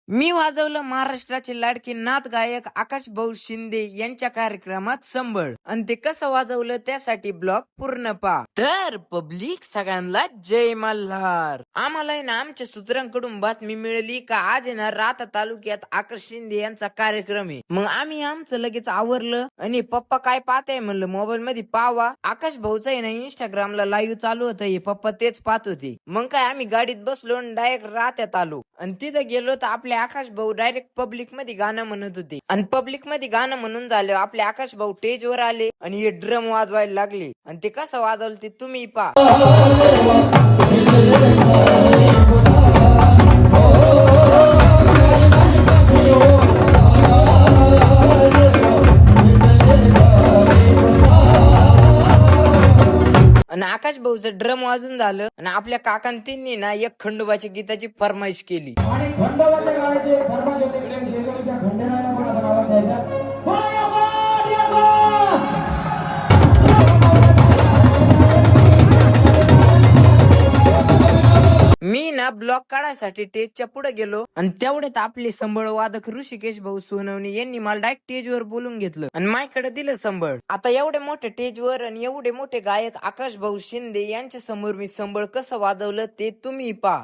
मी वाजवलं महाराष्ट्राचे लाडके नाथ गायक आकाश भाऊ शिंदे यांच्या कार्यक्रमात संबळ आणि ते कसं वाजवलं त्यासाठी ब्लॉग पूर्ण पहा. तर पब्लिक सगळ्यांना जय मल्हार. आम्हाला आहे ना आमच्या सूत्रांकडून बातमी मिळाली का आज आहे ना राता तालुक्यात आकाश शिंदे यांचा कार्यक्रम आहे. मग आम्ही आमचं लगेच आवरलं आणि पप्पा काय पाहताय म्हणलं मोबाईल मध्ये पावा. आकाश भाऊचा आहे ना इंस्टाग्रामला लाईव्ह चालू होतं, हे पप्पा तेच पाहत होते. मग काय आम्ही गाडीत बसलो आणि डायरेक्ट रात्यात आलो आणि तिथं गेलो तर आपले आकाश भाऊ डायरेक्ट पब्लिक मध्ये गाणं म्हणत होते आणि पब्लिक मध्ये गाणं म्हणून झालं आपले आकाश भाऊ स्टेजवर आले आणि हे ड्रम वाजवायला लागले आणि ते कसं वाजवलं ते तुम्ही पहा. आणि आकाश भाऊचं ड्रम वाजून झालं आणि आपल्या काकांतींनी ना एक खंडोबाच्या गीताची फरमाईश केली. आणि खंडोबाच्या गाण्याचे फरमाईश होते की जेजुरीच्या खंडेरायाला पण आपण आवाज द्यायचा. मी ना ब्लॉग काढायसाठी स्टेजच्या पुढे गेलो आणि तेवढ्यात आपले संबळ वादक ऋषिकेश भाऊ सोनवणे यांनी मला डायरेक्ट स्टेजवर बोलून घेतलं आणि माझ्याकडे दिलं संबळ. आता एवढे मोठे स्टेजवर आणि एवढे मोठे गायक आकाश भाऊ शिंदे यांच्या समोर मी संबळ कसं वाजवलं ते तुम्ही पहा.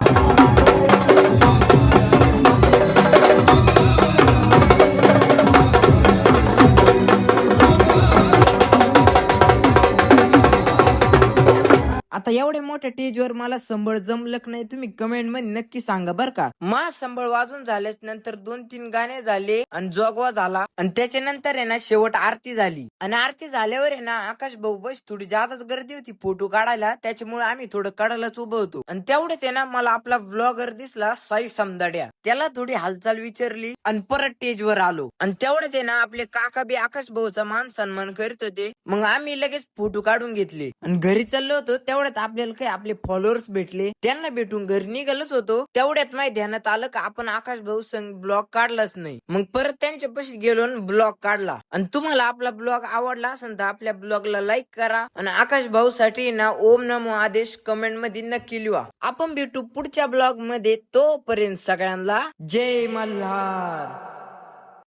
आता एवढ्या मोठ्या स्टेजवर मला संबळ जमलं नाही तुम्ही कमेंट मध्ये नक्की सांगा बर का. मा संबळ वाजून झाल्याच नंतर 2-3 गाणे झाले आणि जोगवा झाला आणि त्याच्यानंतर आहे ना शेवट आरती झाली आणि आरती झाल्यावर आहे ना आकाश भाऊ बस थोडी जादाच गर्दी होती फोटो काढायला, त्याच्यामुळे आम्ही थोडं काढायलाच उभं होतो आणि तेवढ्यात आहे ना मला आपला ब्लॉगर दिसला साई समदाड्या. त्याला थोडी हालचाल विचारली आणि परत स्टेजवर आलो आणि तेवढ्यात आहे ना आपले काका बी आकाश भाऊचा मान सन्मान करीत होते. मग आम्ही लगेच फोटो काढून घेतले आणि घरी चाललो होतो. तेवढ्यात आपल्याला काही आपले फॉलोअर्स भेटले, त्यांना भेटून घरी निघालच होतो. तेवढ्यात माहिती ध्यानात आलं का आपण आकाश भाऊ संग ब्लॉग काढलाच नाही. मग परत त्यांच्या पाशी गेलो आणि ब्लॉग काढला. आणि तुम्हाला आपला ब्लॉग आवडला असेल तर आपल्या ब्लॉगला लाईक करा आणि आकाश भाऊ साठी ना ओम नमो आदेश कमेंट मध्ये नक्की लिहा. आपण भेटू पुढच्या ब्लॉग मध्ये, तोपर्यंत सगळ्यांना जय मल्हार.